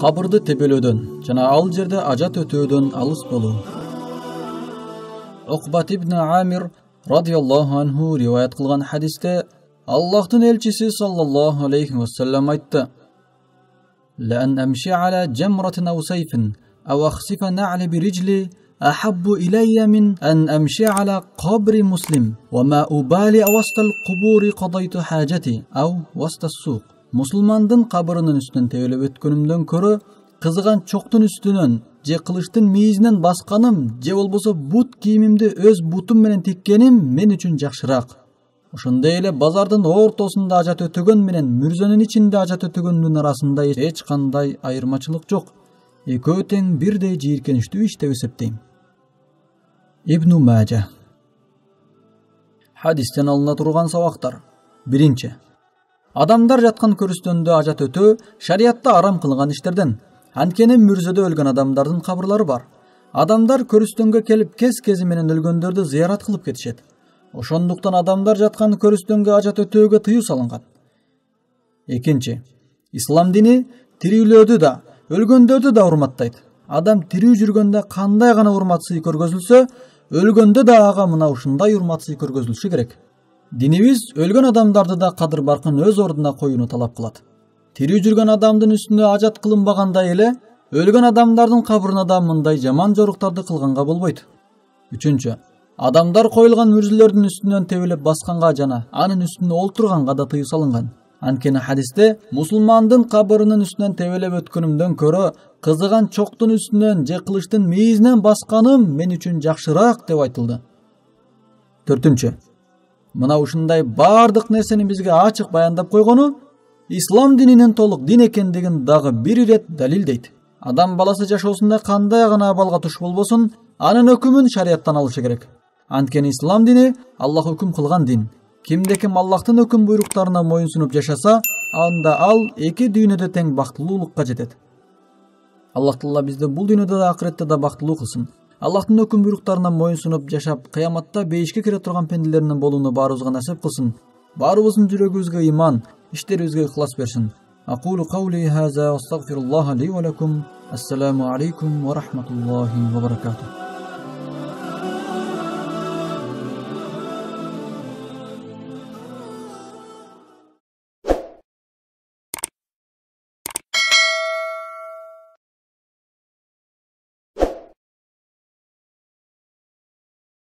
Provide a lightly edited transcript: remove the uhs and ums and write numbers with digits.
Кабырды тебелөөдөн жана ал жерде ажат өтөөдөн алыс болуу. Уқбат ибн Амир радиаллаху анху риваят кылган хадисте Аллахтын элчиси саллаллаху алейхи вассалам айтты: "Лан амши аля джамратин ау сайфин, ау ахсифа на'ли бириджли, ахаббу илайя мин ан амши аля кабри муслим, ва ма убали авастал кубури кадайту хажати, ау вастас сук." Мусулмандын кабырынын үстүнөн тебелеп өткөнүмдөн көрө кызыган чоктун үстүнөн же кылычтын мийизинен басканым же болбосо бут кийимимди өз бутум менен тиккеним мен үчүн жакшыраак. Ошондой эле базардын ортосунда ажат өтөгөн менен мүрзөнүн ичинде ажат өтөгөндүн арасында эч кандай айырмачылык жок. Экөө тең бирдей жийиркеничтүү иш деп эсептейм. Ибн Мажа. Хадистен алына турган сабактар. Биринчи, адамдар жаткан көрүстөндө ажат өтөө шариятта арам кылынган иштерден. Анткени мүрзөдө өлгөн адамдардын кабырлары бар. Адамдар көрүстөнгө келип кез-кези менен өлгөндөрдү зыярат кылып кетишет. Ошондуктан адамдар жаткан көрүстөнгө ажат өтөөгө тыюу салынган. Экинчи, ислам дини тирүүлөрдү да, өлгөндөрдү да урматтайт. Адам тирүү жүргөндө кандай гана урматсый көргөзүлсө, өлгөндө да ага мына ушундай урматсый көргөзүлүшү керек. Динибиз өлгөн адамдарды да кадыр баркын өз ордуна коюуну талап кылат. Тирүү жүргөн адамдын үстүнө ажат кылынбагандай эле, өлгөн адамдардын кабырына да мындай жаман жоруктарды кылганга болбойт. Үчүнчү, адамдар коюлган мүрзөлөрдүн үстүнөн тебелеп басканга жана анын үстүнө олтурганга да тыюу салынган. Анткени хадисте мусулмандын кабырынын үстүнөн тебелеп өткөнүмдөн көрө кызыган чоктун үстүнөн же кылычтын мийизинен басканым мен үчүн жакшыраак деп айтылды. Төртүнчү, мына ушундай бардык нерсени бизге ачык баяндап койгону ислам дининин толук дин экендигин дагы бир ирет далилдейт. Адам баласы жашоосунда кандай гана абалга туш болбосун, анын өкүмүн шарияттан алышы керек. Анткени ислам дини Аллах өкүм кылган дин. Кимде ким Аллахтын өкүм буйруктарына моюнсунуп жашаса, анда ал эки дүйнөдө тең бактылуулукка жетет. Аллах Таала бизди бул дүйнөдө да акыретте да бактылуу кылсын. Аллахтын өкүм буйруктарына моюнсунуп жашап, кыяматта бейишке кире турган пенделеринен болууну баарыбызга насип кылсын. Баарыбыздын жүрөгүбүзгө иман, иштерибизге ыхлас берсин. Aqulu qawli hadha wa astaghfirullah li wa lakum. Assalamu alaykum wa rahmatullahi wa barakatuh.